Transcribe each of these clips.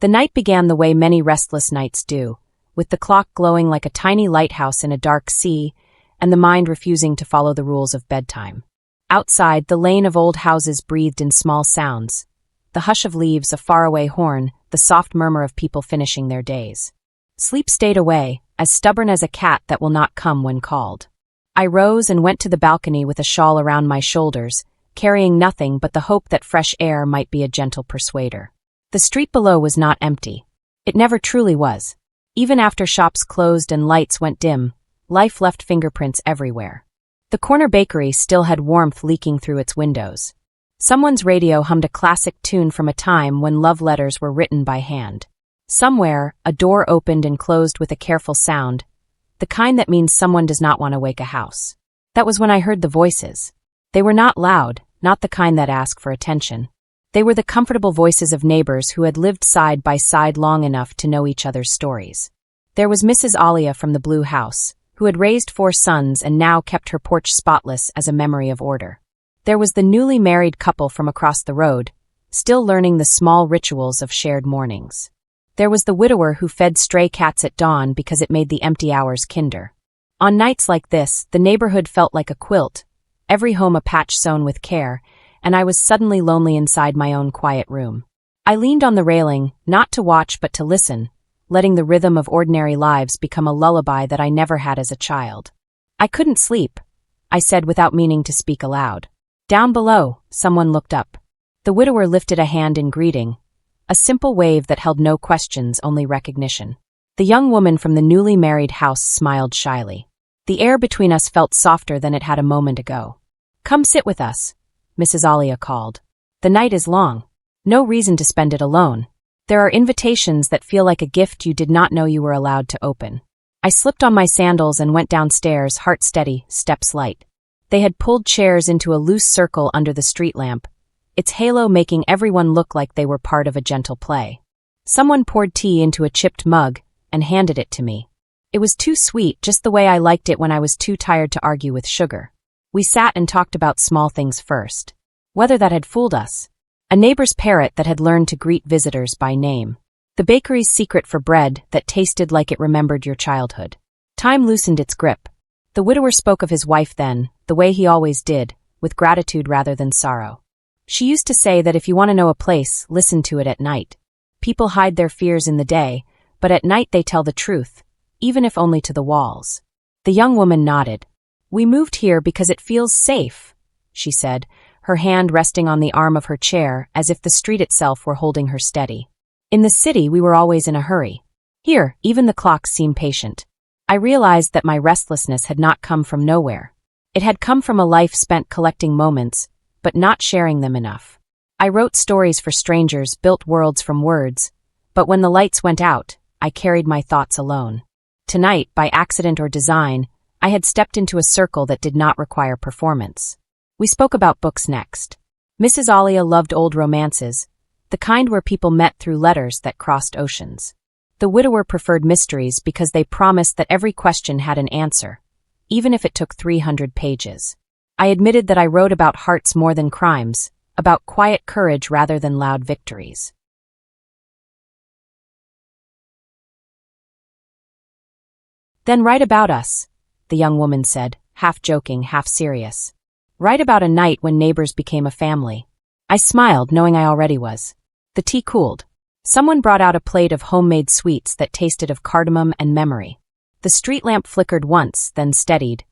The night began the way many restless nights do, with the clock glowing like a tiny lighthouse in a dark sea, and the mind refusing to follow the rules of bedtime. Outside, the lane of old houses breathed in small sounds. The hush of leaves, a faraway horn, the soft murmur of people finishing their days. Sleep stayed away, as stubborn as a cat that will not come when called. I rose and went to the balcony with a shawl around my shoulders, carrying nothing but the hope that fresh air might be a gentle persuader. The street below was not empty. It never truly was. Even after shops closed and lights went dim, life left fingerprints everywhere. The corner bakery still had warmth leaking through its windows. Someone's radio hummed a classic tune from a time when love letters were written by hand. Somewhere, a door opened and closed with a careful sound, the kind that means someone does not want to wake a house. That was when I heard the voices. They were not loud, not the kind that ask for attention. They were the comfortable voices of neighbors who had lived side by side long enough to know each other's stories. There was Mrs. Alia from the Blue House, who had raised 4 sons and now kept her porch spotless as a memory of order. There was the newly married couple from across the road, still learning the small rituals of shared mornings. There was the widower who fed stray cats at dawn because it made the empty hours kinder. On nights like this, the neighborhood felt like a quilt, every home a patch sewn with care, and I was suddenly lonely inside my own quiet room. I leaned on the railing, not to watch but to listen, letting the rhythm of ordinary lives become a lullaby that I never had as a child. I couldn't sleep, I said without meaning to speak aloud. Down below, someone looked up. The widower lifted a hand in greeting, a simple wave that held no questions, only recognition. The young woman from the newly married house smiled shyly. The air between us felt softer than it had a moment ago. Come sit with us, Mrs. Alia called. The night is long. No reason to spend it alone. There are invitations that feel like a gift you did not know you were allowed to open. I slipped on my sandals and went downstairs, heart steady, steps light. They had pulled chairs into a loose circle under the street lamp, its halo making everyone look like they were part of a gentle play. Someone poured tea into a chipped mug and handed it to me. It was too sweet, just the way I liked it when I was too tired to argue with sugar. We sat and talked about small things first. Weather that had fooled us. A neighbor's parrot that had learned to greet visitors by name. The bakery's secret for bread that tasted like it remembered your childhood. Time loosened its grip. The widower spoke of his wife then, the way he always did, with gratitude rather than sorrow. She used to say that if you want to know a place, listen to it at night. People hide their fears in the day, but at night they tell the truth, even if only to the walls. The young woman nodded. We moved here because it feels safe, she said, her hand resting on the arm of her chair as if the street itself were holding her steady. In the city, we were always in a hurry. Here, even the clocks seem patient. I realized that my restlessness had not come from nowhere. It had come from a life spent collecting moments, but not sharing them enough. I wrote stories for strangers, built worlds from words, but when the lights went out, I carried my thoughts alone. Tonight, by accident or design, I had stepped into a circle that did not require performance. We spoke about books next. Mrs. Alia loved old romances, the kind where people met through letters that crossed oceans. The widower preferred mysteries because they promised that every question had an answer, even if it took 300 pages. I admitted that I wrote about hearts more than crimes, about quiet courage rather than loud victories. Then write about us, the young woman said, half joking, half serious. Write about a night when neighbors became a family. I smiled, knowing I already was. The tea cooled. Someone brought out a plate of homemade sweets that tasted of cardamom and memory. The street lamp flickered once, then steadied,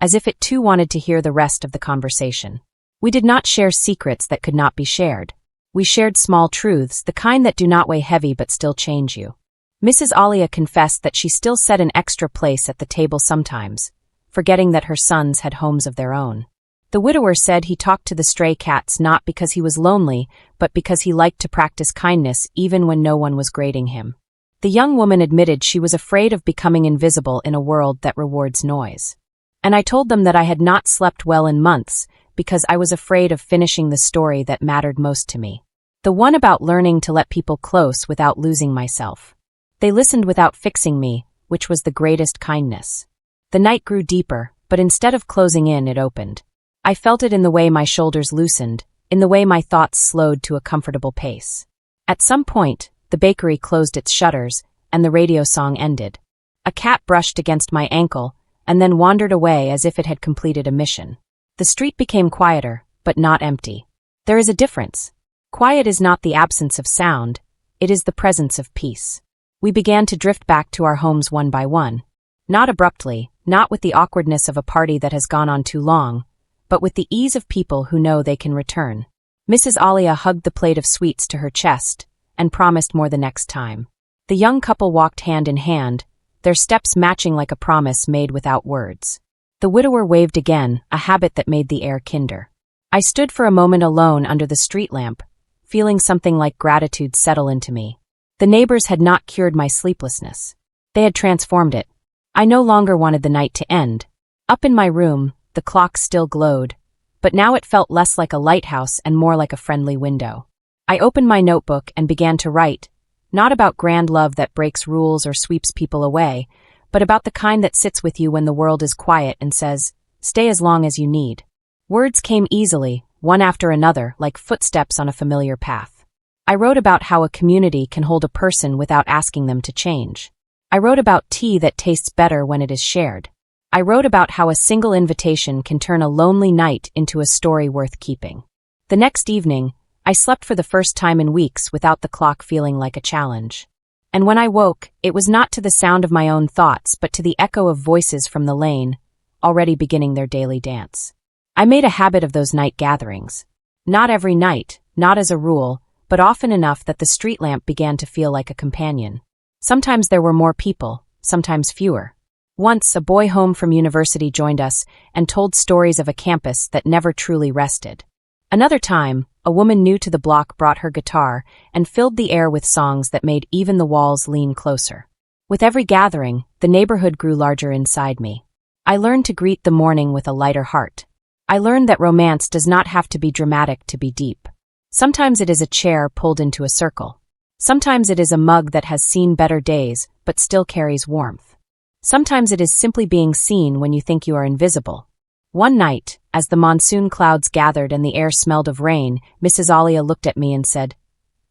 as if it too wanted to hear the rest of the conversation. We did not share secrets that could not be shared. We shared small truths, the kind that do not weigh heavy but still change you. Mrs. Alia confessed that she still set an extra place at the table sometimes, forgetting that her sons had homes of their own. The widower said he talked to the stray cats not because he was lonely, but because he liked to practice kindness even when no one was grading him. The young woman admitted she was afraid of becoming invisible in a world that rewards noise. And I told them that I had not slept well in months because I was afraid of finishing the story that mattered most to me. The one about learning to let people close without losing myself. They listened without fixing me, which was the greatest kindness. The night grew deeper, but instead of closing in, it opened. I felt it in the way my shoulders loosened, in the way my thoughts slowed to a comfortable pace. At some point, the bakery closed its shutters, and the radio song ended. A cat brushed against my ankle, and then wandered away as if it had completed a mission. The street became quieter, but not empty. There is a difference. Quiet is not the absence of sound, it is the presence of peace. We began to drift back to our homes one by one. Not abruptly, not with the awkwardness of a party that has gone on too long, but with the ease of people who know they can return. Mrs. Alia hugged the plate of sweets to her chest and promised more the next time. The young couple walked hand in hand, their steps matching like a promise made without words. The widower waved again, a habit that made the air kinder. I stood for a moment alone under the street lamp, feeling something like gratitude settle into me. The neighbors had not cured my sleeplessness. They had transformed it. I no longer wanted the night to end. Up in my room, the clock still glowed, but now it felt less like a lighthouse and more like a friendly window. I opened my notebook and began to write, not about grand love that breaks rules or sweeps people away, but about the kind that sits with you when the world is quiet and says, stay as long as you need. Words came easily, one after another, like footsteps on a familiar path. I wrote about how a community can hold a person without asking them to change. I wrote about tea that tastes better when it is shared. I wrote about how a single invitation can turn a lonely night into a story worth keeping. The next evening, I slept for the first time in weeks without the clock feeling like a challenge. And when I woke, it was not to the sound of my own thoughts, but to the echo of voices from the lane, already beginning their daily dance. I made a habit of those night gatherings. Not every night, not as a rule, but often enough that the street lamp began to feel like a companion. Sometimes there were more people, sometimes fewer. Once, a boy home from university joined us and told stories of a campus that never truly rested. Another time, a woman new to the block brought her guitar and filled the air with songs that made even the walls lean closer. With every gathering, the neighborhood grew larger inside me. I learned to greet the morning with a lighter heart. I learned that romance does not have to be dramatic to be deep. Sometimes it is a chair pulled into a circle. Sometimes it is a mug that has seen better days but still carries warmth. Sometimes it is simply being seen when you think you are invisible. One night, as the monsoon clouds gathered and the air smelled of rain, Mrs. Alia looked at me and said,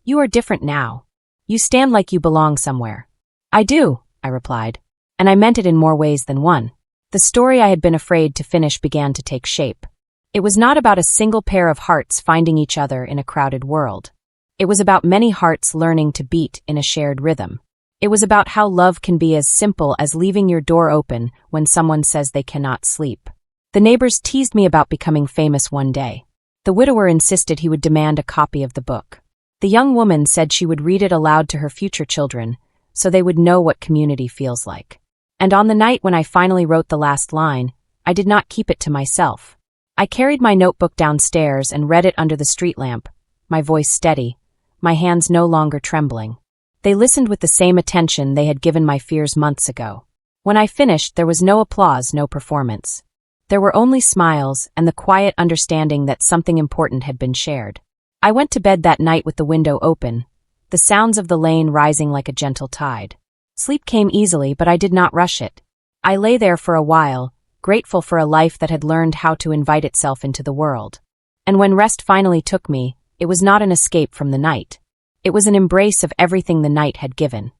"You are different now. You stand like you belong somewhere." "I do," I replied. And I meant it in more ways than one. The story I had been afraid to finish began to take shape. It was not about a single pair of hearts finding each other in a crowded world. It was about many hearts learning to beat in a shared rhythm. It was about how love can be as simple as leaving your door open when someone says they cannot sleep. The neighbors teased me about becoming famous one day. The widower insisted he would demand a copy of the book. The young woman said she would read it aloud to her future children, so they would know what community feels like. And on the night when I finally wrote the last line, I did not keep it to myself. I carried my notebook downstairs and read it under the street lamp, my voice steady, my hands no longer trembling. They listened with the same attention they had given my fears months ago. When I finished, there was no applause, no performance. There were only smiles and the quiet understanding that something important had been shared. I went to bed that night with the window open, the sounds of the lane rising like a gentle tide. Sleep came easily, but I did not rush it. I lay there for a while, grateful for a life that had learned how to invite itself into the world. And when rest finally took me, it was not an escape from the night. It was an embrace of everything the night had given.